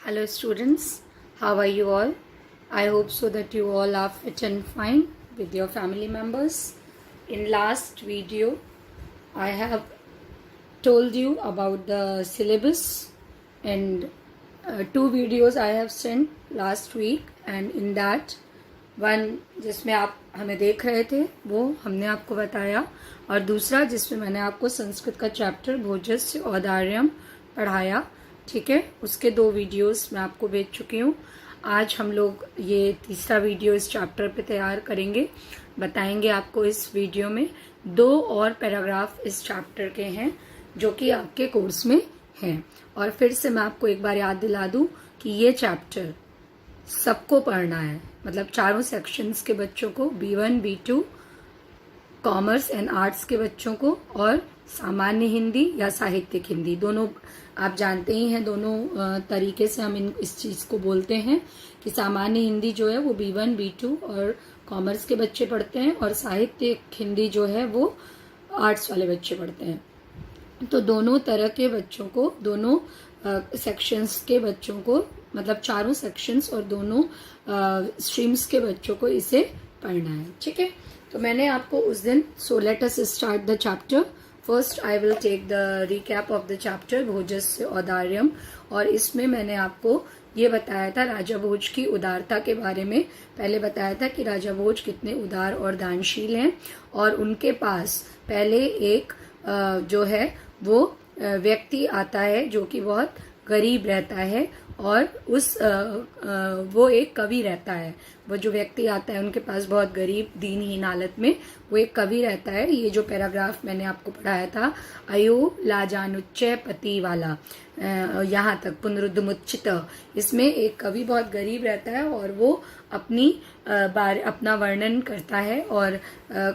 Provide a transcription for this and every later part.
Hello students, how are you all? I hope so that you all are fit and fine with your family members. In last video, I have told you about the syllabus and two videos I have sent last week, and in that one जिसमें आप हमें देख रहे थे वो हमने आपको बताया, और दूसरा जिसमें मैंने आपको संस्कृत का चैप्टर भोजस्य औदार्यम पढ़ाया। ठीक है, उसके दो वीडियोस मैं आपको भेज चुकी हूँ। आज हम लोग ये तीसरा वीडियो इस चैप्टर पे तैयार करेंगे। बताएंगे आपको इस वीडियो में दो और पैराग्राफ इस चैप्टर के हैं जो कि आपके कोर्स में हैं। और फिर से मैं आपको एक बार याद दिला दूं कि ये चैप्टर सबको पढ़ना है, मतलब चारों सेक्शंस के बच्चों को, B1, B2, commerce and arts के बच्चों को, और सामान्य हिंदी या साहित्यिक हिंदी, दोनों आप जानते ही हैं। दोनों तरीके से हम इस चीज को बोलते हैं कि सामान्य हिंदी जो है वो B1, B2 और कॉमर्स के बच्चे पढ़ते हैं, और साहित्यिक हिंदी जो है वो आर्ट्स वाले बच्चे पढ़ते हैं। तो दोनों तरह के बच्चों को, दोनों सेक्शंस के बच्चों को, मतलब चारों सेक्शंस और दोनों स्ट्रीम्स के बच्चों को इसे पढ़ना है। ठीक है, तो मैंने आपको उस दिन, so let us start the chapter. First I will take the recap of the chapter भोजस्य औदार्यम, और इसमें मैंने आपको ये बताया था राजा भोज की उदारता के बारे में। पहले बताया था कि राजा भोज कितने उदार और दानशील हैं, और उनके पास पहले एक जो है वो व्यक्ति आता है जो कि बहुत गरीब रहता है, और वो एक कवि रहता है। वो जो व्यक्ति आता है उनके पास बहुत गरीब दीनहीन हालत में वो एक कवि रहता है। ये जो पैराग्राफ मैंने आपको पढ़ाया था, अयो लाजानुच्चय पति वाला, यहाँ तक पुनरुद्धमुच्चित, इसमें एक कवि बहुत गरीब रहता है और वो अपना वर्णन करता है, और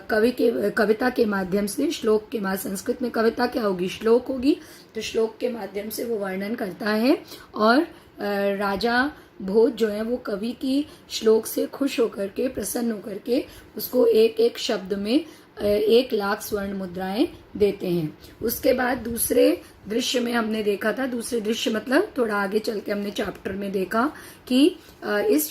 कविता के माध्यम से, श्लोक के माध्यम, संस्कृत में कविता क्या होगी, श्लोक होगी, तो श्लोक के माध्यम से वो वर्णन करता है। और राजा भोज जो है वो कवि की श्लोक से खुश होकर के, प्रसन्न होकर के उसको एक एक शब्द में 1,00,000 स्वर्ण मुद्राएं देते हैं। उसके बाद दूसरे दृश्य में हमने देखा था, दूसरे दृश्य मतलब थोड़ा आगे चल के हमने चैप्टर में देखा कि इस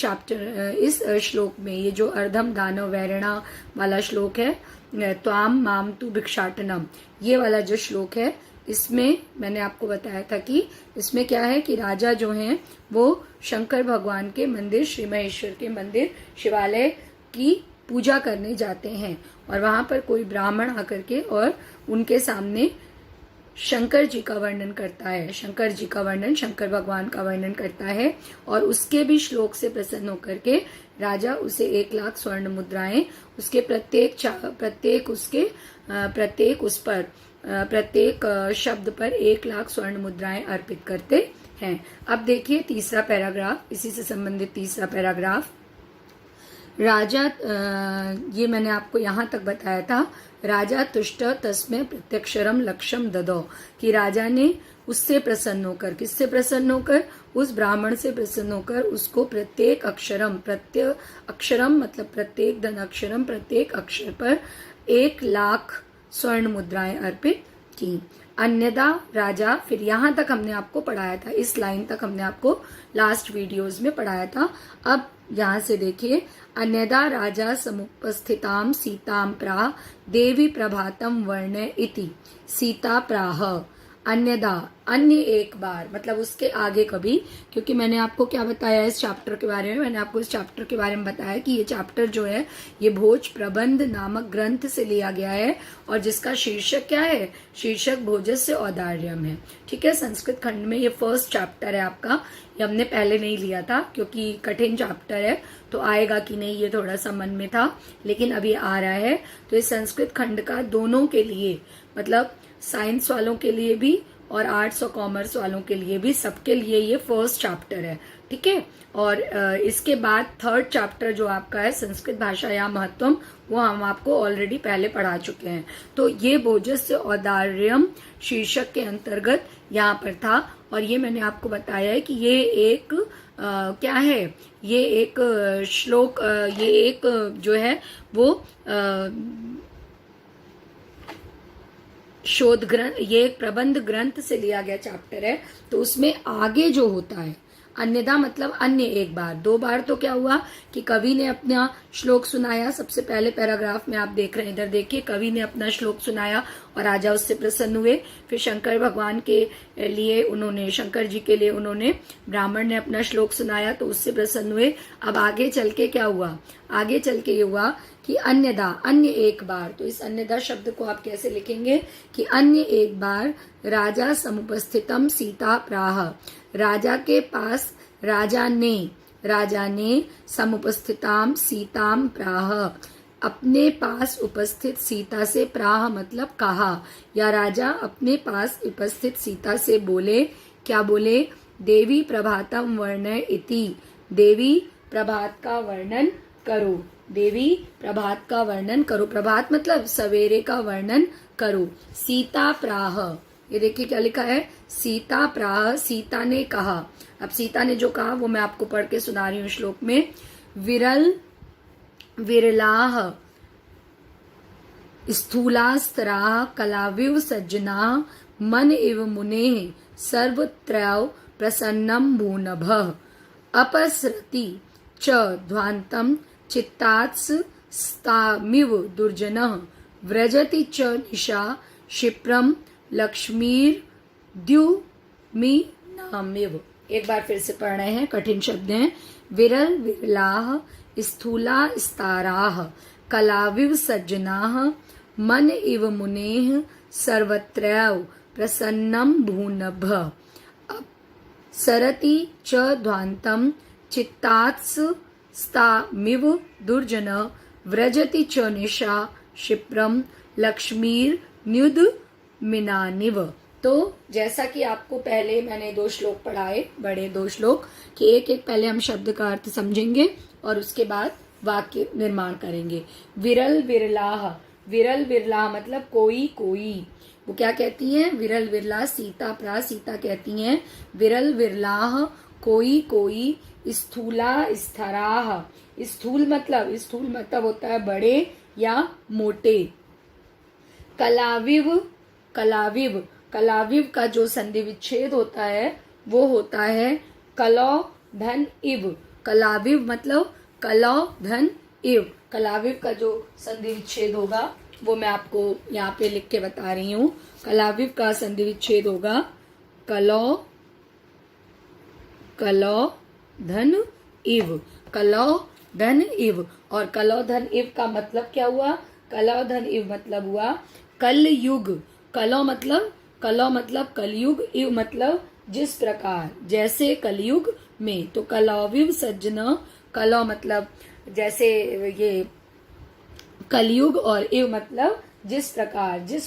श्लोक में ये जो अर्धम दानव वैरणा वाला श्लोक है, त्वाम माम तु भिक्षाटनम, ये वाला जो श्लोक है, इसमें मैंने आपको बताया था कि इसमें क्या है कि राजा जो हैं वो शंकर भगवान के मंदिर, श्री महेश्वर के मंदिर, शिवालय की पूजा करने जाते हैं, और वहां पर कोई ब्राह्मण आकर के और उनके सामने शंकर जी का वर्णन करता है, शंकर जी का वर्णन, शंकर भगवान का वर्णन करता है, और उसके भी श्लोक से प्रसन्न होकर के राजा उसे 1,00,000 स्वर्ण मुद्राएं, उसके प्रत्येक शब्द पर 1,00,000 स्वर्ण मुद्राएं अर्पित करते हैं। अब देखिए तीसरा पैराग्राफ, इसी से संबंधित तीसरा पैराग्राफ। राजा, ये मैंने आपको यहाँ तक बताया था, राजा तुष्ट तस्मै प्रत्यक्षरम लक्ष्यम ददो, कि राजा ने उससे प्रसन्न होकर, किससे प्रसन्न होकर, उस ब्राह्मण से प्रसन्न होकर उसको प्रत्येक अक्षरम मतलब प्रत्येक धन अक्षरम, प्रत्येक अक्षर पर 1,00,000 स्वर्ण मुद्राएं अर्पित की। अन्यदा राजा, फिर यहाँ तक हमने आपको पढ़ाया था, इस लाइन तक हमने आपको लास्ट वीडियोस में पढ़ाया था। अब यहाँ से देखिए, अन्यदा राजा समुपस्थिताम सीताम प्राह देवी प्रभातम वर्ण इति, सीता प्राह अन्यदा, अन्य एक बार, मतलब उसके आगे कभी, क्योंकि मैंने आपको क्या बताया इस चैप्टर के बारे में, मैंने आपको इस चैप्टर के बारे में बताया कि ये चैप्टर जो है ये भोज प्रबंध नामक ग्रंथ से लिया गया है, और जिसका शीर्षक क्या है, शीर्षक भोजस्य औदार्यम है। ठीक है, संस्कृत खंड में ये फर्स्ट चैप्टर है आपका, ये हमने पहले नहीं लिया था क्योंकि कठिन चैप्टर है, तो आएगा कि नहीं ये थोड़ा सा मन में था, लेकिन अभी आ रहा है। तो इस संस्कृत खंड का दोनों के लिए, मतलब साइंस वालों के लिए भी और आर्ट्स और कॉमर्स वालों के लिए भी, सबके लिए ये फर्स्ट चैप्टर है। ठीक है, और इसके बाद थर्ड चैप्टर जो आपका है संस्कृत भाषा या महत्वम, वो हम आपको ऑलरेडी पहले पढ़ा चुके हैं। तो ये भोजस्य औदार्यम शीर्षक के अंतर्गत यहाँ पर था, और ये मैंने आपको बताया है कि ये एक क्या है, ये एक श्लोक, ये एक जो है वो शोध ग्रंथ, ये एक प्रबंध ग्रंथ से लिया गया चैप्टर है। तो उसमें आगे जो होता है, अन्यथा मतलब अन्य एक बार। 2 बार तो क्या हुआ कि कवि ने अपना श्लोक सुनाया। सबसे पहले पैराग्राफ में आप देख रहे हैं, इधर देखिए, कवि ने अपना श्लोक सुनाया और राजा उससे प्रसन्न हुए। फिर शंकर भगवान के लिए उन्होंने, शंकर जी के लिए उन्होंने, ब्राह्मण ने अपना श्लोक सुनाया तो उससे प्रसन्न हुए। अब आगे चल के क्या हुआ, आगे चल के ये हुआ कि अन्यदा, अन्य एक बार। तो इस अन्यदा शब्द को आप कैसे लिखेंगे कि अन्य एक बार राजा समुपस्थितम सीता प्राह, राजा के पास, राजा ने समुपस्थिताम सीताम प्राह, अपने पास उपस्थित सीता से, प्राह मतलब कहा, या राजा अपने पास उपस्थित सीता से बोले, क्या बोले, देवी प्रभातम वर्णय इति, देवी प्रभात का वर्णन करो, देवी प्रभात का वर्णन करो। प्रभात मतलब सवेरे का वर्णन करो। सीता प्राह, ये देखिए क्या लिखा है, सीता प्राह, सीता ने कहा। अब सीता ने जो कहा वो मैं आपको पढ़ के सुना रही हूँ श्लोक में। विरल विरलाह स्थूलास्तरा कलाविव सज्जना मन इव मुने सर्वत्रैव प्रसन्नम भूनभः, अपसरति च ध्वान्तम चित्तात्स स्तामिव दुर्जनः, व्रजति च निशा क्षिप्रम लक्ष्मीर द्युमिनामिव। एक बार फिर से पढ़ रहे हैं, कठिन शब्द हैं। विरल विरलाः स्थूला स्ताराः कलाविव सज्जनाः मन इव मुनेः सर्वत्रैव प्रसन्नम भूनभः, सरति च ध्वान्तम चित्तात्स स्तामिव दुर्जन, व्रजति च निशा क्षिप्रम लक्ष्मीर न्युद मिनानिव। तो जैसा कि आपको पहले मैंने 2 श्लोक पढ़ाए, बड़े 2 श्लोक, कि एक एक पहले हम शब्द का अर्थ समझेंगे और उसके बाद वाक्य निर्माण करेंगे। विरल विरलाह, विरल विरलाह मतलब कोई कोई, वो क्या कहती हैं, विरल विरला, सीता प्रा, सीता कहती हैं विरल विरलाह कोई कोई, स्थूला स्थराह, स्थूल मतलब होता है बड़े या मोटे। कलाविव, कलाविव का जो संधि विच्छेद होता है वो होता है कलौ धन इव। कलाविव मतलब कलौ धन इव, कलाविव का जो संधि विच्छेद होगा वो मैं आपको यहाँ पे लिख के बता रही हूँ। कलाविव का संधि विच्छेद होगा कलौ धन इव, कलौ धन इव। और कलौ धन इव का मतलब क्या हुआ, कलौ धन इव मतलब हुआ कलयुग। कलौ मतलब कलयुग, इव मतलब जिस प्रकार, जैसे कलयुग में। तो कलौविव सज्जना, कलौ मतलब जैसे ये कलयुग, और इव मतलब जिस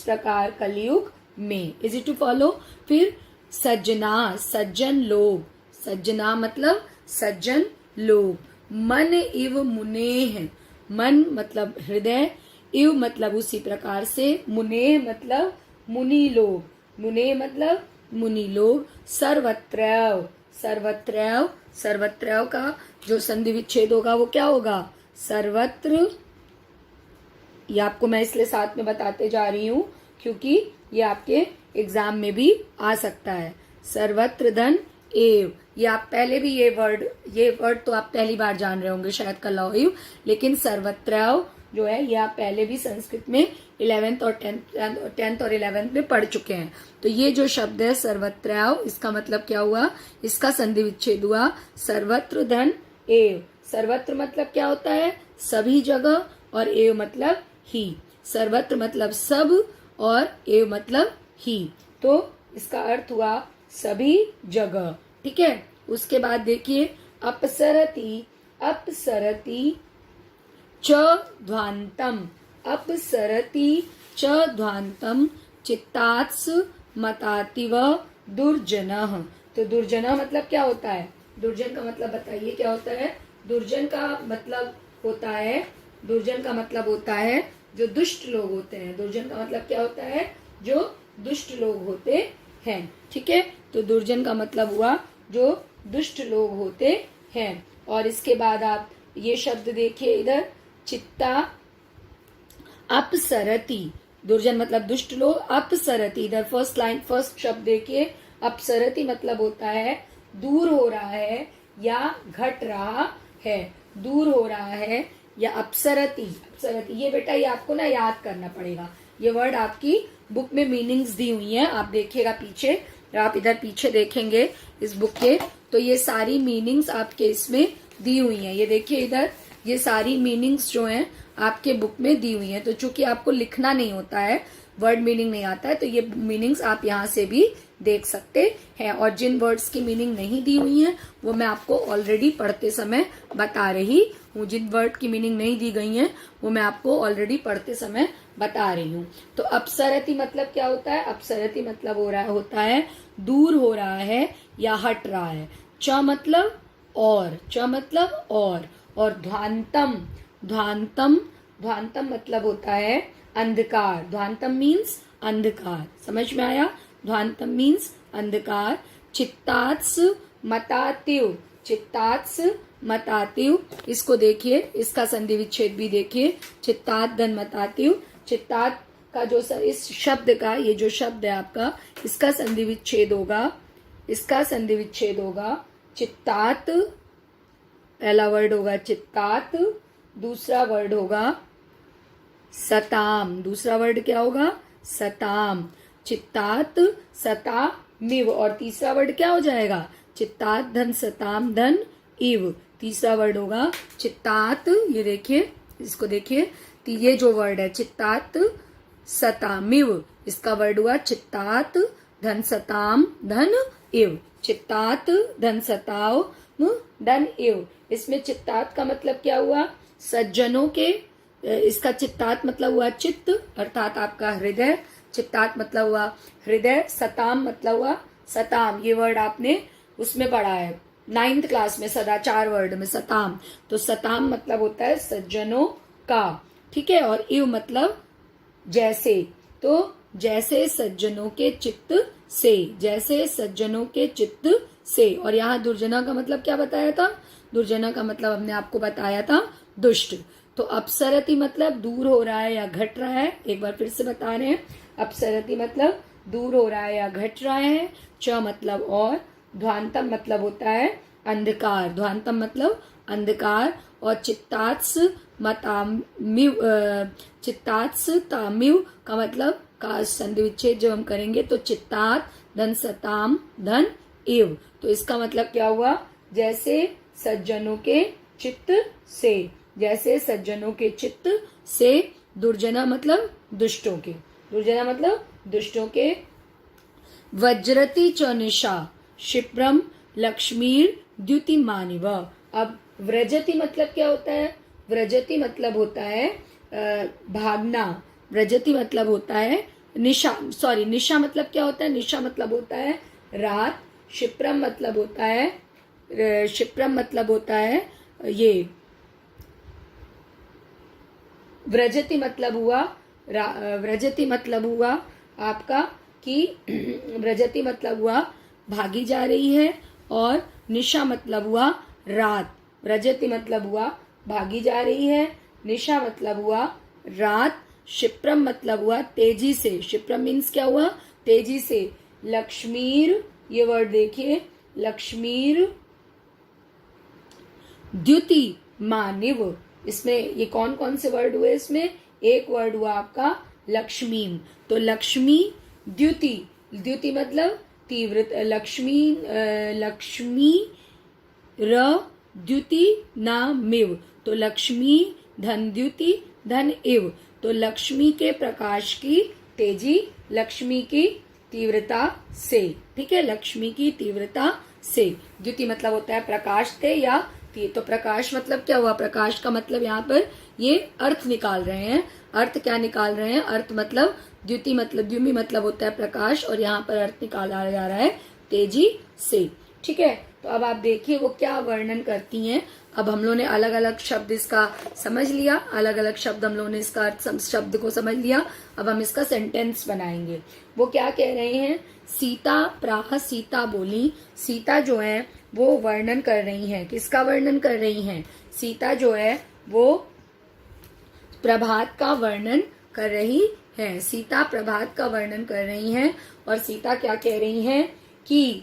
प्रकार कलयुग में। Is it to follow. फिर सज्जना, सज्जन लोग, सज्जना मतलब सज्जन लोग। मन इव मुनेह, मन मतलब हृदय, इव मतलब उसी प्रकार से, मुनेह मतलब मुनि लोग, मुने मतलब मुनि लोग। सर्वत्रैव, सर्वत्रैव का जो संधि विच्छेद होगा वो क्या होगा, सर्वत्र। ये आपको मैं इसलिए साथ में बताते जा रही हूँ क्योंकि ये आपके एग्जाम में भी आ सकता है। सर्वत्र धन एव, ये आप पहले भी ये वर्ड तो आप पहली बार जान रहे होंगे शायद, कलौइव। लेकिन सर्वत्रैव जो है ये आप पहले भी संस्कृत में 11th और 10th और 11th में पढ़ चुके हैं। तो ये जो शब्द है सर्वत्रैव, इसका मतलब क्या हुआ, इसका संधि विच्छेद हुआ सर्वत्र धन एव। सर्वत्र मतलब क्या होता है, सभी जगह, और एव मतलब ही। सर्वत्र मतलब सब और एव मतलब ही, तो इसका अर्थ हुआ सभी जगह। ठीक है। उसके बाद देखिए अपसरति, अपसरति च ध्वान्तम, अपसरति च ध्वान्तम चित्तात्स मतातिव दुर्जनः। तो दुर्जनः मतलब क्या होता है, दुर्जन का मतलब बताइए क्या होता है। दुर्जन का मतलब होता है, दुर्जन का मतलब होता है जो दुष्ट लोग होते हैं। दुर्जन का मतलब क्या होता है, जो दुष्ट लोग होते हैं। ठीक है। तो दुर्जन का मतलब हुआ जो दुष्ट लोग होते हैं। और इसके बाद आप ये शब्द देखिए इधर, चित्ता अपसरति, दुर्जन मतलब दुष्ट लोग, अपसरति, इधर फर्स्ट लाइन फर्स्ट शब्द देखिए, अपसरति मतलब होता है दूर हो रहा है या घट रहा है, दूर हो रहा है या अपसरति, अपसरति ये बेटा ये आपको ना याद करना पड़ेगा। ये वर्ड आपकी बुक में मीनिंग्स दी हुई हैं, आप देखिएगा पीछे, आप इधर पीछे देखेंगे इस बुक के, तो ये सारी मीनिंग्स आपके इसमें दी हुई हैं। ये देखिए इधर ये सारी मीनिंग्स जो हैं आपके बुक में दी हुई हैं। तो चूंकि आपको लिखना नहीं होता है, वर्ड मीनिंग नहीं आता है, तो ये मीनिंग्स आप यहाँ से भी देख सकते हैं। और जिन वर्ड्स की मीनिंग नहीं दी हुई है वो मैं आपको ऑलरेडी पढ़ते समय बता रही हूँ। जिन वर्ड की मीनिंग नहीं दी गई है वो मैं आपको ऑलरेडी पढ़ते समय बता रही हूँ। तो अपसरति मतलब क्या होता है? अपसरति मतलब होता है दूर हो रहा है या हट रहा है। च मतलब और, च मतलब और ध्वांतम, ध्वांतम, ध्वांतम मतलब होता है अंधकार। ध्वांतम मीन्स अंधकार, समझ में आया? ध्वांतम मीन्स अंधकार। चित्तात्स मतातिव, चित्तात्स मतातिव, इसको देखिए, इसका संधि विच्छेद भी देखिए। चित्तात धन मतातिव, चित्तात का जो इस शब्द का, ये जो शब्द है आपका, इसका संधि विच्छेद होगा, इसका संधि विच्छेद होगा चित्तात। पहला वर्ड होगा चित्तात, दूसरा वर्ड होगा सताम। दूसरा वर्ड क्या होगा? सताम। चित्तात सतामिव। और तीसरा वर्ड क्या हो जाएगा? चित्तात धन सताम धन इव। तीसरा वर्ड होगा चित्तात। ये देखिए, इसको देखिए, ये जो वर्ड है चित्तात सतामिव, इसका वर्ड हुआ चित्तात धन सताम धन इव। चित्तात धन सताव धन इव। इसमें चित्तात का मतलब क्या हुआ? सज्जनों के, इसका चित्तात मतलब हुआ चित्त, अर्थात आपका हृदय। चित्तात मतलब हुआ हृदय। सताम मतलब हुआ सताम, ये वर्ड आपने उसमें पढ़ा है 9th क्लास में, सदाचार वर्ड में सताम। तो सताम मतलब होता है सज्जनों का, ठीक है। और इव मतलब जैसे, तो जैसे सज्जनों के चित्त से, जैसे सज्जनों के चित्त से। और यहाँ दुर्जना का मतलब क्या बताया था? दुर्जना का मतलब हमने आपको बताया था दुष्ट। तो अपसरति मतलब दूर हो रहा है या घट रहा है। एक बार फिर से बता रहे हैं, अपसरति मतलब दूर हो रहा है या घट रहा है। च मतलब और, ध्वांतम मतलब होता है अंधकार, ध्वांतम मतलब अंधकार। और चित्तात्स मतामिव, चित्तात्स तामिव का मतलब का संधि विच्छेद जब हम करेंगे तो चित्तात धन सताम धन इव। तो इसका मतलब क्या हुआ? जैसे सज्जनों के चित्त से, जैसे सज्जनों के चित्त से। दुर्जना मतलब दुष्टों के, दुर्जना मतलब दुष्टों के। वज्रति च निशा क्षिप्रम लक्ष्मीर द्युतिमानिव। अब व्रजति मतलब क्या होता है? व्रजति मतलब होता है भागना। व्रजति मतलब होता है निशा, सॉरी, निशा मतलब क्या होता है? निशा मतलब होता है रात। क्षिप्रम मतलब होता है, क्षिप्रम मतलब होता है ये, व्रजति मतलब हुआ, व्रजति मतलब हुआ आपका कि व्रजति मतलब हुआ भागी जा रही है। और निशा मतलब हुआ रात। व्रजति मतलब हुआ भागी जा रही है, निशा मतलब हुआ रात। क्षिप्रम मतलब हुआ तेजी से। क्षिप्रम मीन्स क्या हुआ? तेजी से। लक्ष्मीर, ये वर्ड देखिए, लक्ष्मीर द्युति मानिव। इसमें ये कौन कौन से वर्ड हुए? इसमें एक वर्ड हुआ आपका लक्ष्मी। तो लक्ष्मी द्युति, द्युति मतलब तीव्र, लक्ष्मी, लक्ष्मी र द्युति नामिव। तो लक्ष्मी धन द्युति धन इव। तो लक्ष्मी के प्रकाश की तेजी, लक्ष्मी की तीव्रता से, ठीक है, लक्ष्मी की तीव्रता से। द्युति मतलब होता है प्रकाश से या तो प्रकाश मतलब क्या हुआ? प्रकाश का मतलब यहाँ पर ये अर्थ निकाल रहे हैं। अर्थ क्या निकाल रहे हैं? अर्थ मतलब द्युति मतलब, द्युमि मतलब होता है प्रकाश, और यहाँ पर अर्थ निकाला जा रहा है तेजी से, ठीक है। तो अब आप देखिए वो क्या वर्णन करती हैं। अब हम लोगों ने अलग अलग शब्द इसका समझ लिया, अलग अलग शब्द हम लोगों ने इसका अर्थ शब्द को समझ लिया। अब हम इसका सेंटेंस बनाएंगे। वो क्या कह रहे हैं? सीता प्राह, सीता बोली। सीता जो है वो वर्णन कर रही हैं, किसका वर्णन कर रही हैं? सीता जो है वो प्रभात का वर्णन कर रही है। सीता प्रभात का वर्णन कर रही हैं। और सीता क्या कह रही हैं कि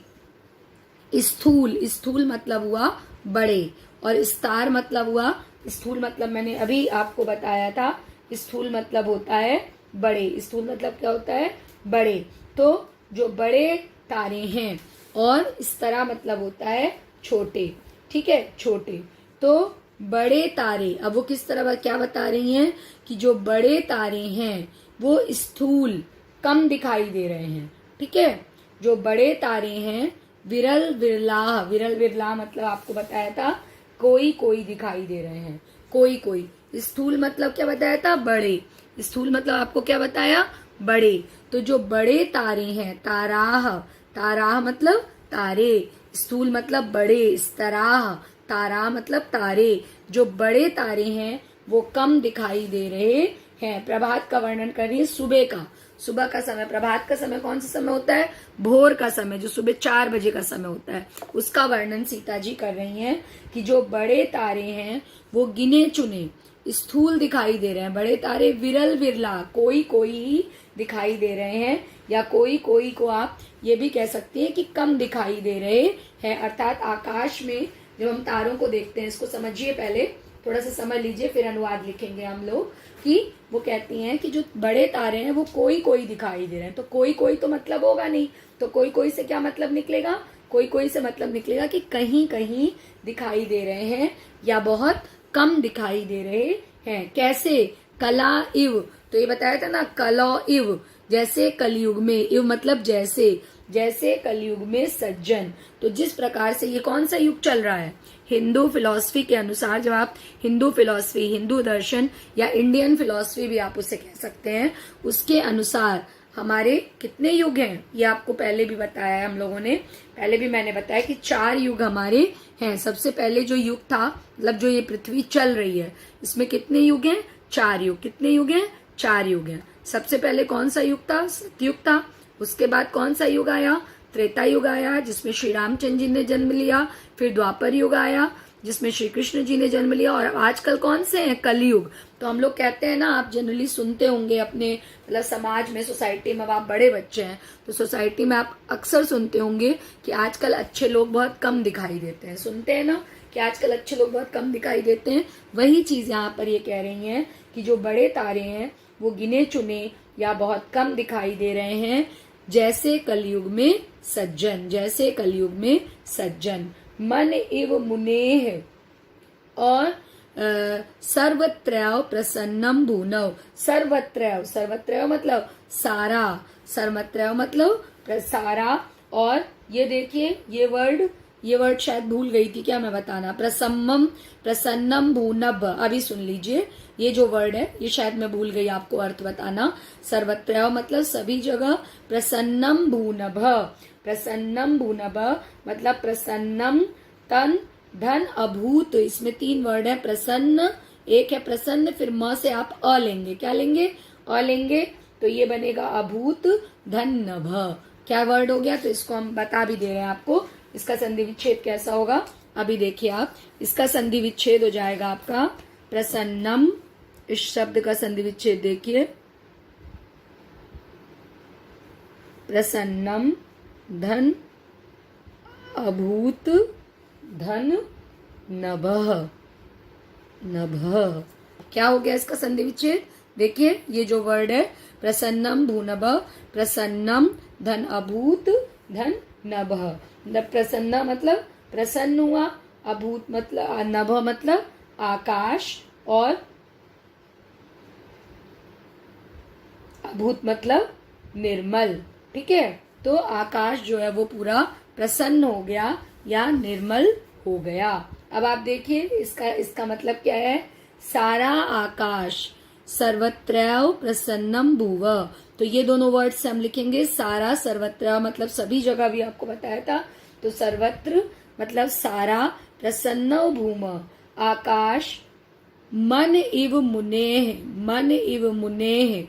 स्थूल, स्थूल मतलब हुआ बड़े, और स्तार मतलब हुआ, स्थूल मतलब मैंने अभी आपको बताया था, स्थूल मतलब होता है बड़े, स्थूल मतलब क्या होता है, बड़े। तो जो बड़े तारे हैं, और स्तरा मतलब होता है छोटे, ठीक है, छोटे। तो बड़े तारे, अब वो किस तरह क्या बता रही हैं कि जो बड़े तारे हैं वो स्थूल, कम दिखाई दे रहे हैं, ठीक है। जो बड़े तारे हैं विरल विरलाह, विरल विरलाह मतलब आपको बताया था कोई कोई दिखाई दे रहे हैं, कोई कोई। स्थूल मतलब क्या बताया था, बड़े, स्थूल मतलब आपको क्या बताया, बड़े। तो जो बड़े तारे हैं, ताराह, ताराह मतलब तारे, स्थूल मतलब बड़े, स्तराह, तारा मतलब तारे, जो बड़े तारे हैं वो कम दिखाई दे रहे हैं। प्रभात का वर्णन कर रही है, सुबह का, सुबह का समय। प्रभात का समय कौन सा समय होता है, भोर का समय, जो सुबह 4 बजे का समय होता है, उसका वर्णन सीता जी कर रही हैं कि जो बड़े तारे हैं वो गिने चुने स्थूल दिखाई दे रहे हैं, बड़े तारे विरल विरला, कोई कोई ही दिखाई दे रहे हैं, या कोई कोई को आप ये भी कह सकते हैं कि कम दिखाई दे रहे हैं। अर्थात आकाश में जब हम तारों को देखते हैं, इसको समझिए, पहले थोड़ा सा समझ लीजिए, फिर अनुवाद लिखेंगे हम लोग, कि वो कहती हैं कि जो बड़े तारे हैं वो कोई कोई दिखाई दे रहे हैं। तो कोई कोई तो मतलब होगा नहीं, तो कोई कोई से क्या मतलब निकलेगा, कोई कोई से मतलब निकलेगा कि कहीं कहीं दिखाई दे रहे हैं, या बहुत कम दिखाई दे रहे हैं। कैसे, कला इव, तो ये बताया था ना, कलो इव, जैसे कलयुग में, इव मतलब जैसे, जैसे कलयुग में सज्जन। तो जिस प्रकार से, ये कौन सा युग चल रहा है, हिंदू फिलॉसफी के अनुसार, जब आप हिंदू फिलॉसफी, हिंदू दर्शन या इंडियन फिलॉसफी भी आप उसे कह सकते हैं, उसके अनुसार हमारे कितने युग हैं, ये आपको पहले भी बताया है हम लोगों ने, पहले भी मैंने बताया कि 4 युग हमारे हैं। सबसे पहले जो युग था, मतलब जो ये पृथ्वी चल रही है, इसमें कितने युग हैं, 4 युग। कितने युग हैं, 4 युग हैं। सबसे पहले कौन सा युग था, सतयुग था। उसके बाद कौन सा युग आया, त्रेता युग आया, जिसमें श्री रामचंद्र जी ने जन्म लिया। फिर द्वापर युग आया, जिसमें श्री कृष्ण जी ने जन्म लिया। और आजकल कौन से हैं, कलयुग। तो हम लोग कहते हैं ना, आप जनरली सुनते होंगे अपने मतलब समाज में, सोसाइटी में, अब आप बड़े बच्चे हैं तो सोसाइटी में आप अक्सर सुनते होंगे कि आजकल अच्छे लोग बहुत कम दिखाई देते हैं। सुनते हैं ना कि आजकल अच्छे लोग बहुत कम दिखाई देते हैं। वही चीज यहाँ पर ये कह रही हैं कि जो बड़े तारे हैं वो गिने चुने या बहुत कम दिखाई दे रहे हैं, जैसे कलयुग में सज्जन, जैसे कलयुग में सज्जन। मन इव मुनेह, और सर्वत्रैव प्रसन्नम भूनव। सर्वत्रैव, सर्वत्रैव मतलब सारा, सर्वत्रैव मतलब सारा। और ये देखिए, ये वर्ड शायद भूल गई थी क्या मैं बताना, प्रसन्नम, प्रसन्नम भूनभ। अभी सुन लीजिए, ये जो वर्ड है ये शायद मैं भूल गई आपको अर्थ बताना। सर्वत्रैव मतलब सभी जगह, प्रसन्नम भूनभ, प्रसन्नम भूनभ मतलब प्रसन्नम तन धन अभूत। इसमें 3 वर्ड है, प्रसन्न, एक है प्रसन्न, फिर म से आप अ लेंगे, क्या लेंगे, अ लेंगे, तो ये बनेगा अभूत धन नभ। क्या वर्ड हो गया, तो इसको हम बता भी दे रहे हैं आपको, इसका संधि विच्छेद कैसा होगा। अभी देखिए आप, इसका संधि विच्छेद हो जाएगा आपका प्रसन्नम, इस शब्द का संधि विच्छेद देखिए, प्रसन्नम धन अभूत धन नभः, नभः। क्या हो गया इसका संधि विच्छेद, देखिए ये जो वर्ड है प्रसन्नम भूनभ, प्रसन्नम धन अभूत धन नभः। प्रसन्न मतलब प्रसन्न हुआ, अभूत मतलब नभ मतलब आकाश, और अभूत मतलब निर्मल, ठीक है। तो आकाश जो है वो पूरा प्रसन्न हो गया या निर्मल हो गया। अब आप देखिए इसका मतलब क्या है, सारा आकाश, सर्वत्रैव प्रसन्नम भुव। तो ये दोनों वर्ड से हम लिखेंगे, सारा, सर्वत्र मतलब सभी जगह भी आपको बताया था, तो सर्वत्र मतलब सारा, प्रसन्न भूम आकाश, मन इव मुनेह, मन इव मुनेह,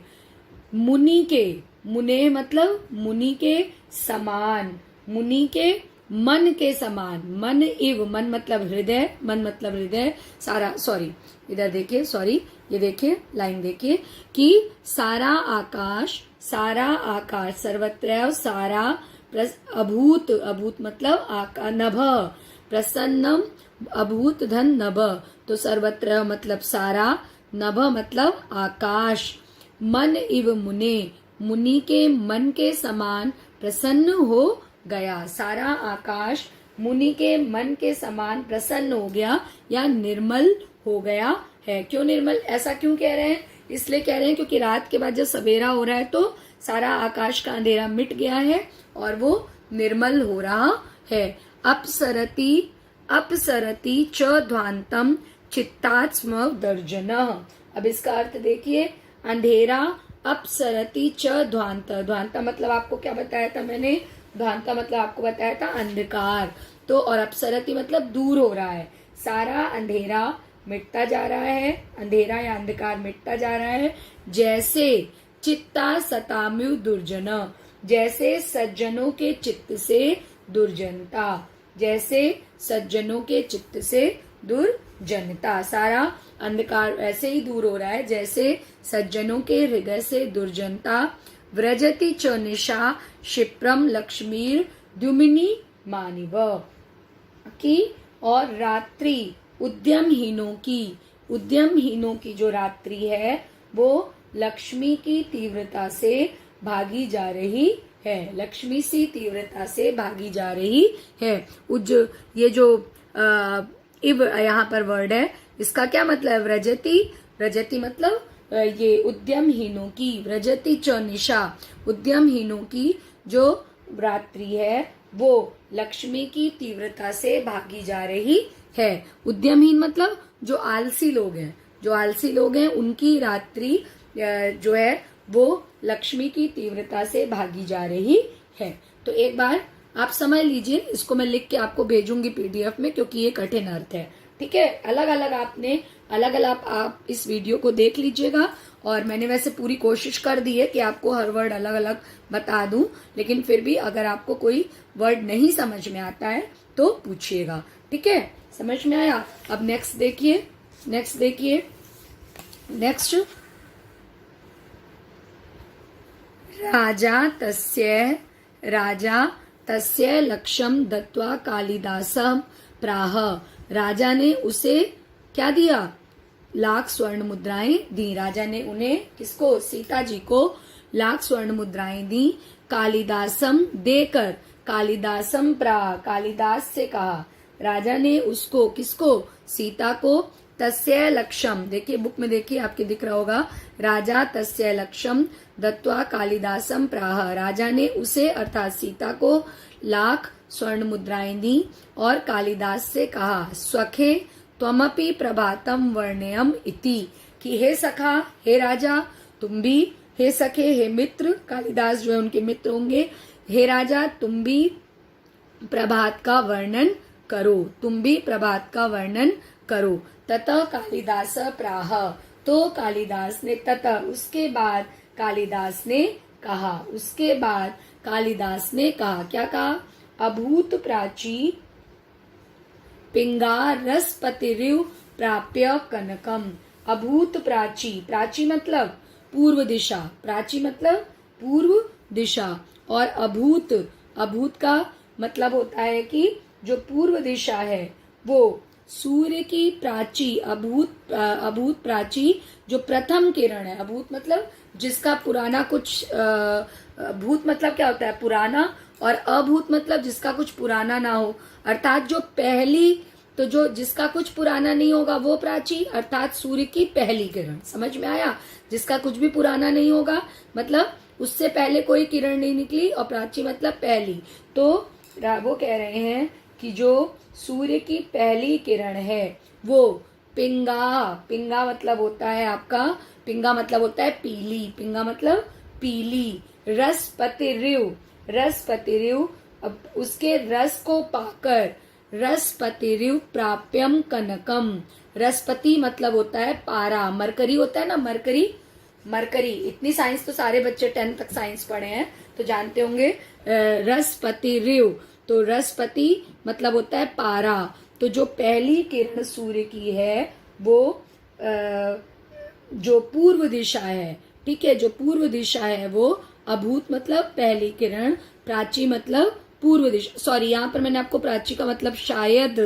मुनि के, मुनेह मतलब मुनि के समान, मुनि के मन के समान। मन इव, मन मतलब हृदय, मन मतलब हृदय, सारा, सॉरी इधर देखिए, सॉरी ये देखिए लाइन देखिए, कि सारा आकाश, सारा आकाश, सर्वत्रैव सारा अभूत, अभूत मतलब आका, नभ, प्रसन्नम अभूत धन नभ, तो सर्वत्र मतलब सारा, नभ मतलब आकाश, मन इव मुने, मुनि के मन के समान प्रसन्न हो गया, सारा आकाश मुनि के मन के समान प्रसन्न हो गया या निर्मल हो गया है। क्यों निर्मल, ऐसा क्यों कह रहे हैं? इसलिए कह रहे हैं क्योंकि रात के बाद जब सवेरा हो रहा है तो सारा आकाश का अंधेरा मिट गया है और वो निर्मल हो रहा है। अपसरति, अपसरति च ध्वांतम चित्तात् स्म दर्जन। अब इसका अर्थ देखिए, अंधेरा, अपसरति च ध्वांत, ध्वांत मतलब आपको क्या बताया था मैंने? ध्वांत मतलब आपको बताया था अंधकार, तो और अपसरति मतलब दूर हो रहा है, सारा अंधेरा मिटता जा रहा है, अंधेरा या अंधकार मिटता जा रहा है। जैसे चित्ता सताम्यु दुर्जन, जैसे सज्जनों के चित्त से दुर्जनता, जैसे सज्जनों के चित्त से दुर्जनता, सारा अंधकार ऐसे ही दूर हो रहा है जैसे सज्जनों के हृदय से दुर्जनता। व्रजति च निशा क्षिप्रम लक्ष्मीर द्युमिनी मानिव, की और रात्रि उद्यमहीनों की, उद्यमहीनों की जो रात्रि है वो लक्ष्मी की तीव्रता से भागी जा रही है, लक्ष्मी सी तीव्रता से भागी जा रही है। ये जो इव यहाँ पर वर्ड है, इसका क्या मतलब? व्रजति, व्रजति मतलब ये उद्यमहीनों की, व्रजति च निशा, उद्यमहीनों की जो रात्रि है वो लक्ष्मी की तीव्रता से भागी जा रही है। उद्यमहीन मतलब जो आलसी लोग हैं, जो आलसी लोग हैं उनकी रात्रि जो है वो लक्ष्मी की तीव्रता से भागी जा रही है। तो एक बार आप समझ लीजिए, इसको मैं लिख के आपको भेजूंगी पीडीएफ में क्योंकि ये कठिन अर्थ है, ठीक है। अलग अलग आपने अलग अलग आप इस वीडियो को देख लीजिएगा, और मैंने वैसे पूरी कोशिश कर दी है कि आपको हर वर्ड अलग अलग बता दूं, लेकिन फिर भी अगर आपको कोई वर्ड नहीं समझ में आता है तो पूछिएगा, ठीक है। समझ में आया? अब नेक्स्ट देखिए, नेक्स्ट देखिए, नेक्स्ट, राजा तस्य लक्ष्यम दत्वा कालिदासम प्राह, राजा ने उसे क्या दिया? लाख स्वर्ण मुद्राएं दी। राजा ने उन्हें, किसको? सीता जी को लाख स्वर्ण मुद्राएं दी। कालिदासम देकर, कालिदासम प्राह, कालिदास से कहा, राजा ने उसको, किसको? सीता को। तस्य लक्ष्यम, देखिए बुक में देखिए आपके दिख रहा होगा, राजा तस्य लक्ष्यम दत्वा कालिदासम प्राह, राजा ने उसे अर्थात सीता को लाख स्वर्ण मुद्राएं दी और कालिदास से कहा, स्वखे त्वमपि प्रभातम वर्ण्यम इति, कि हे सखा, हे राजा तुम भी, हे सखे, हे मित्र, कालिदास जो है उनके मित्र होंगे, हे राजा तुम भी प्रभात का वर्णन करो, तुम भी प्रभात का वर्णन करो। ततः कालिदास प्राह, तो कालिदास ने, ततः उसके बाद कालिदास ने कहा, उसके बाद कालिदास ने कहा, क्या कहा? अभूत प्राची पिंगारस्पतिरिव प्राप्य कनकम, अभूत प्राची, प्राची मतलब पूर्व दिशा, प्राची मतलब पूर्व दिशा, और अभूत, अभूत का मतलब होता है कि जो पूर्व दिशा है वो सूर्य की प्राची, अभूत प्राची जो प्रथम किरण है, अभूत मतलब जिसका पुराना कुछ, भूत मतलब क्या होता है? पुराना, और अभूत मतलब जिसका कुछ पुराना ना हो, अर्थात जो पहली, तो जो जिसका कुछ पुराना नहीं होगा वो प्राची, अर्थात सूर्य की पहली किरण। समझ में आया? जिसका कुछ भी पुराना नहीं होगा मतलब उससे पहले कोई किरण नहीं निकली, और प्राची मतलब पहली। तो वो कह रहे हैं कि जो सूर्य की पहली किरण है वो पिंगा, पिंगा मतलब होता है आपका, पिंगा मतलब होता है पीली, पिंगा मतलब पीली। रसपतिरिव, रसपतिरिव, अब उसके रस को पाकर, रसपतिरिव प्राप्यम कनकम, रसपति मतलब होता है पारा, मरकरी होता है ना, मरकरी, मरकरी, इतनी साइंस तो सारे बच्चे 10th तक साइंस पढ़े हैं तो जानते होंगे। रसपतिरिव, तो रसपति मतलब होता है पारा, तो जो पहली किरण सूर्य की है वो जो पूर्व दिशा है, ठीक है, जो पूर्व दिशा है वो अभूत मतलब पहली किरण, प्राची मतलब पूर्व दिशा, सॉरी यहाँ पर मैंने आपको प्राची का मतलब शायद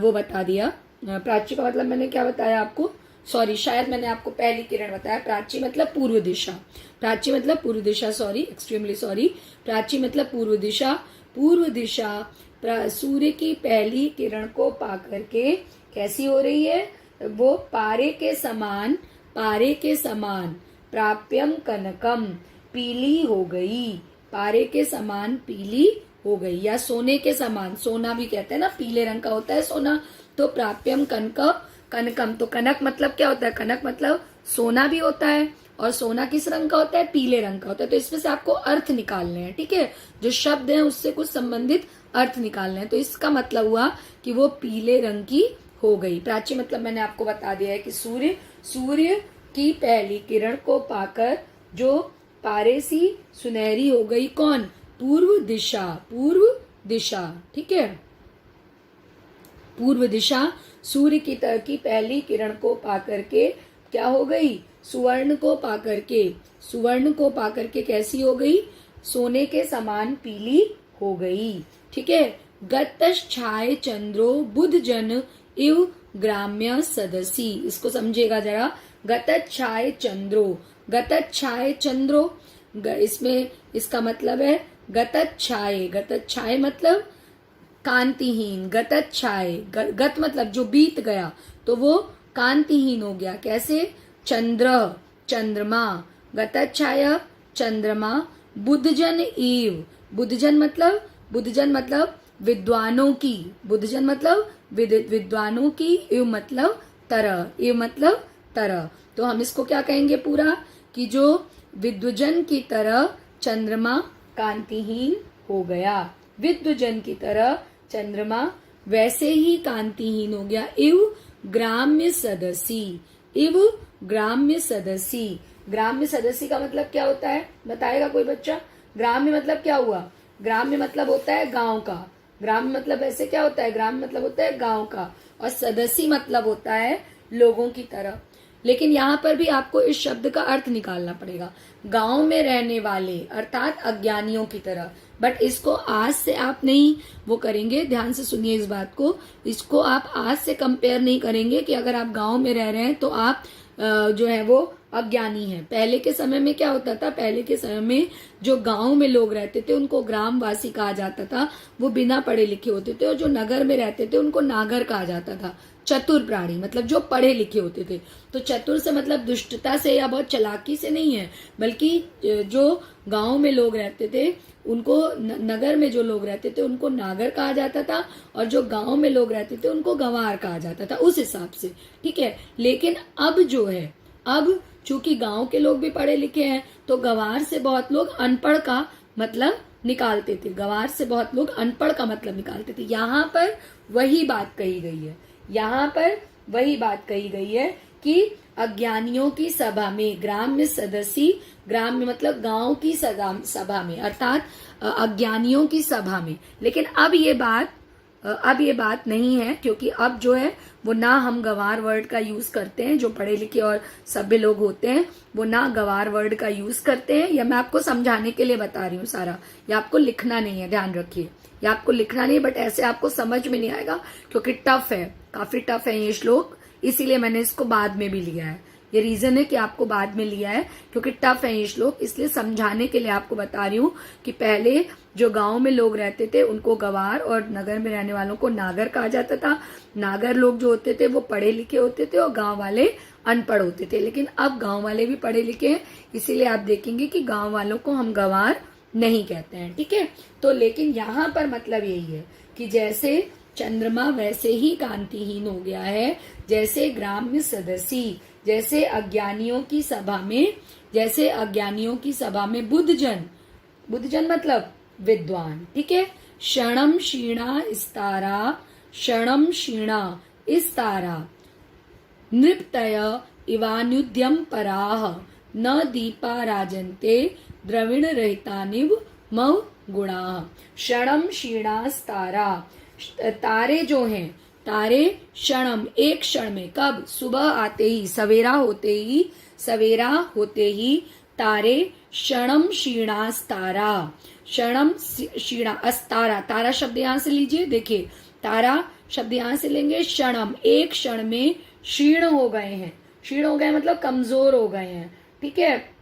वो बता दिया। प्राची का मतलब मैंने क्या बताया आपको, सॉरी शायद मैंने आपको पहली किरण बताया। प्राची मतलब पूर्व दिशा, प्राची मतलब पूर्व दिशा, सॉरी एक्सट्रीमली सॉरी। प्राची मतलब पूर्व दिशा, पूर्व दिशा सूर्य की पहली किरण को पाकर के कैसी हो रही है, वो पारे के समान प्राप्यम कनकम, पीली हो गई, पारे के समान पीली हो गई, या सोने के समान, सोना भी कहते हैं ना, पीले रंग का होता है सोना, तो प्राप्यम कनकम, तो कनक मतलब क्या होता है, कनक मतलब सोना भी होता है, और सोना किस रंग का होता है, पीले रंग का होता है। तो इसमें से आपको अर्थ निकालने हैं, ठीक है, जो शब्द हैं उससे कुछ संबंधित अर्थ निकालने हैं। तो इसका मतलब हुआ कि वो पीले रंग की हो गई। प्राची मतलब मैंने आपको बता दिया है कि सूर्य की पहली किरण को पाकर जो पारे सी सुनहरी हो गई, कौन, पूर्व दिशा, ठीक है, पूर्व दिशा सूर्य की पहली किरण को पाकर के क्या हो गई, सुवर्ण को पाकर के कैसी हो गई, सोने के समान पीली हो गई, ठीक है। गतच्छाय चंद्रो बुध जन इव ग्राम्य सदसी, इसको समझिएगा जरा। गतच्छाय चंद्रो, इसमें इसका मतलब है गतच्छाय मतलब कांतिहीन, गतच्छाय, गत मतलब जो बीत गया, तो वो कांतिहीन हो गया, कैसे, चंद्रमा, गतच्छाय चंद्रमा, बुधजन ईव, बुधजन मतलब विद्वानों की, बुधजन मतलब विद्वानों की, इव मतलब तरह, तो हम इसको क्या कहेंगे पूरा, कि जो विद्वजन की तरह चंद्रमा कांतिहीन हो गया, विद्वजन की तरह चंद्रमा वैसे ही कांतिहीन हो गया, इव ग्राम्य सदसी का मतलब क्या होता है, बताएगा कोई बच्चा। ग्राम्य मतलब क्या हुआ, ग्राम्य मतलब होता है गांव का, ग्राम्य मतलब ऐसे क्या होता है, ग्राम्य मतलब होता है गांव का, और सदसी मतलब होता है लोगों की तरह। लेकिन यहाँ पर भी आपको इस शब्द का अर्थ निकालना पड़ेगा, गांव में रहने वाले अर्थात अज्ञानियों की तरह। बट इसको आज से आप नहीं वो करेंगे, ध्यान से सुनिए इस बात को, इसको आप आज से कंपेयर नहीं करेंगे कि अगर आप गांव में रह रहे हैं तो आप जो है वो अज्ञानी हैं। पहले के समय में क्या होता था, पहले के समय में जो गांव में लोग रहते थे उनको ग्रामवासी कहा जाता था, वो बिना पढ़े लिखे होते थे, और जो नगर में रहते थे उनको नागर कहा जाता था, चतुर प्राणी मतलब जो पढ़े लिखे होते थे। तो चतुर से मतलब दुष्टता से या बहुत चालाकी से नहीं है, बल्कि जो गांव में लोग रहते थे उनको, नगर में जो लोग रहते थे उनको नागर कहा जाता था, और जो गांव में लोग रहते थे उनको गंवार कहा जाता था, उस हिसाब से, ठीक है। लेकिन अब जो है, अब चूंकि गांव के लोग भी पढ़े लिखे हैं, तो गंवार से बहुत लोग अनपढ़ का मतलब निकालते थे, गंवार से बहुत लोग अनपढ़ का मतलब निकालते थे। यहाँ पर वही बात कही गई है, यहाँ पर वही बात कही गई है कि अज्ञानियों की सभा में ग्राम्य सदस्य, ग्राम्य मतलब गांव की सभा में, अर्थात अज्ञानियों की सभा में। लेकिन अब ये बात नहीं है, क्योंकि अब जो है वो ना हम गंवार वर्ड का यूज करते हैं, जो पढ़े लिखे और सभ्य लोग होते हैं वो ना गंवार वर्ड का यूज करते हैं। या मैं आपको समझाने के लिए बता रही हूँ सारा, या आपको लिखना नहीं है, ध्यान रखिए, या आपको लिखना नहीं है, बट ऐसे आपको समझ में नहीं आएगा क्योंकि टफ है, काफी टफ है ये श्लोक, इसीलिए मैंने इसको बाद में भी लिया है। ये रीजन है कि आपको बाद में लिया है क्योंकि टफ है ये श्लोक, इसलिए समझाने के लिए आपको बता रही हूँ कि पहले जो गांव में लोग रहते थे उनको गंवार, और नगर में रहने वालों को नागर कहा जाता था। नागर लोग जो होते थे वो पढ़े लिखे होते थे और गांव वाले अनपढ़ होते थे। लेकिन अब गांव वाले भी पढ़े लिखे हैं, इसीलिए आप देखेंगे कि गांव वालों को हम गंवार नहीं कहते हैं, ठीक है। तो लेकिन यहाँ पर मतलब यही है कि जैसे चंद्रमा वैसे ही कांतिहीन हो गया है, जैसे ग्राम्य सदस्य, जैसे अज्ञानियों की सभा में बुद्धजन मतलब विद्वान, ठीक है। क्षणम क्षीणा इस्तारा नृपतय इवानुद्यम पराह न दीपा राजन्ते द्रविण रहितानिव मव गुणा। क्षणम क्षीणास्तारा, तारे जो हैं, तारे क्षणम एक क्षण में, कब, सुबह आते ही, सवेरा होते ही तारे क्षणम क्षीणास्तारा, क्षणम क्षीणा अस्तारा, तारा शब्द यहां से लीजिए, देखिए तारा शब्द यहां से लेंगे, क्षणम एक क्षण में क्षीण हो गए हैं, क्षीण हो गए मतलब कमजोर हो गए हैं, ठीक है।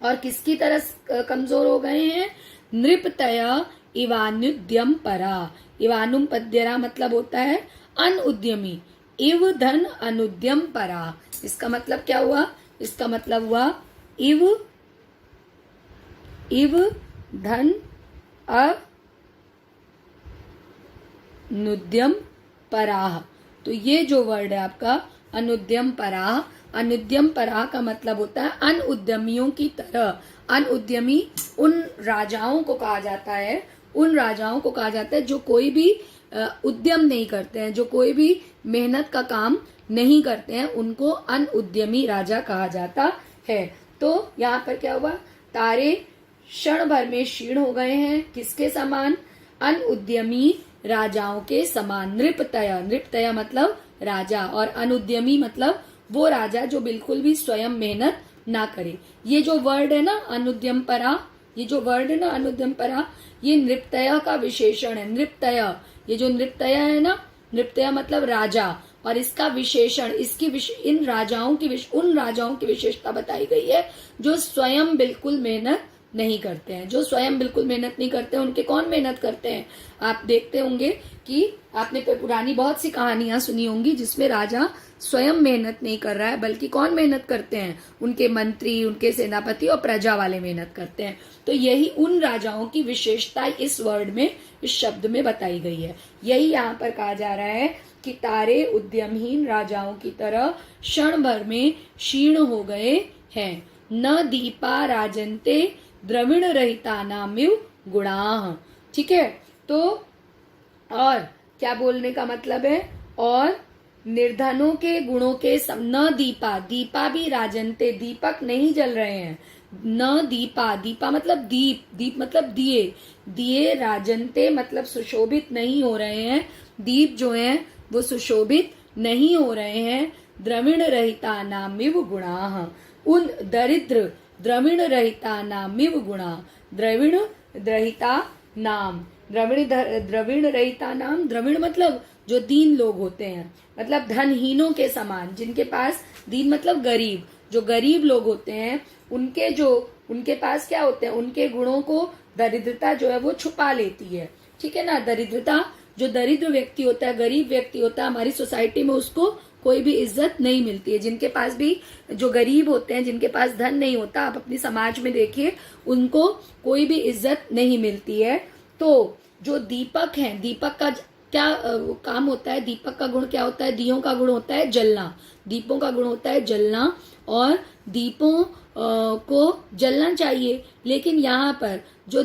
और किसकी तरह कमजोर हो गए हैं? नृपतया इवानुद्यम परा, इवानुम पद्यरा मतलब होता है अनउद्यमी, इव धन अनुद्यम परा, इसका मतलब क्या हुआ? इसका मतलब हुआ इव धन अनुद्यम पराह। तो ये जो वर्ड है आपका अनुद्यम पराह, अनुद्यम पराह का मतलब होता है अनउद्यमियों की तरह। अनउद्यमी उन राजाओं को कहा जाता है, उन राजाओं को कहा जाता है जो कोई भी उद्यम नहीं करते हैं, जो कोई भी मेहनत का काम नहीं करते हैं, उनको अनउद्यमी राजा कहा जाता है। तो यहाँ पर क्या हुआ? तारे क्षण भर में क्षीण हो गए हैं, किसके समान? अनउद्यमी राजाओं के समान। नृपतया, नृपतया मतलब राजा, और अनुद्यमी मतलब वो राजा जो बिल्कुल भी स्वयं मेहनत ना करे। ये जो वर्ड है ना अनुद्यम परा, ये जो वर्ड है ना अनुद्यम परा, ये नृपतया का विशेषण है। नृपतया, ये जो नृपतया है ना, नृपतया मतलब राजा, और इसका विशेषण, इन राजाओं की उन राजाओं की विशेषता बताई गई है जो स्वयं बिल्कुल मेहनत नहीं करते हैं। जो स्वयं बिल्कुल मेहनत नहीं करते हैं, उनके कौन मेहनत करते हैं? आप देखते होंगे कि आपने पुरानी बहुत सी कहानियां सुनी होंगी जिसमें राजा स्वयं मेहनत नहीं कर रहा है, बल्कि कौन मेहनत करते हैं? उनके मंत्री, उनके सेनापति और प्रजा वाले मेहनत करते हैं। तो यही उन राजाओं की विशेषता इस वर्ड में, इस शब्द में बताई गई है। यही यहाँ पर कहा जा रहा है कि तारे उद्यमहीन राजाओं की तरह क्षण भर में क्षीण हो गए हैं। न दीपा राजन्ते द्रविण रहिता नामिव गुणाः। ठीक है, तो और क्या बोलने का मतलब है? और निर्धनों के गुणों के न दीपा, दीपा भी राजन्ते, दीपक नहीं जल रहे हैं। न दीपा, दीपा मतलब दीप, दीप मतलब दिए, दिए राजन्ते मतलब सुशोभित नहीं हो रहे हैं, दीप जो हैं वो सुशोभित नहीं हो रहे हैं। द्रविण रहिता नामिव गुणाः, उन दरिद्र, द्रविण रहिता नामिव गुणा, द्रविण रहिता नाम, द्रविण रहिता नाम, द्रविण मतलब जो दीन लोग होते हैं, मतलब धनहीनों के समान, जिनके पास, दीन मतलब गरीब, जो गरीब लोग होते हैं उनके पास क्या होते हैं? उनके गुणों को दरिद्रता जो है वो छुपा लेती है। ठीक है ना? दरिद्रता, जो दरिद्र व्यक्ति होता है, गरीब व्यक्ति होता है, हमारी सोसाइटी में उसको कोई भी इज्जत नहीं मिलती है। जिनके पास भी, जो गरीब होते हैं, जिनके पास धन नहीं होता, आप अपनी समाज में देखिए, उनको कोई भी इज्जत नहीं मिलती है। तो जो दीपक हैं, दीपक का क्या काम होता है? दीपक का गुण क्या होता है? दियों का गुण होता है जलना, दीपों का गुण होता है जलना, और दीपों को जलना चाहिए। लेकिन यहाँ पर जो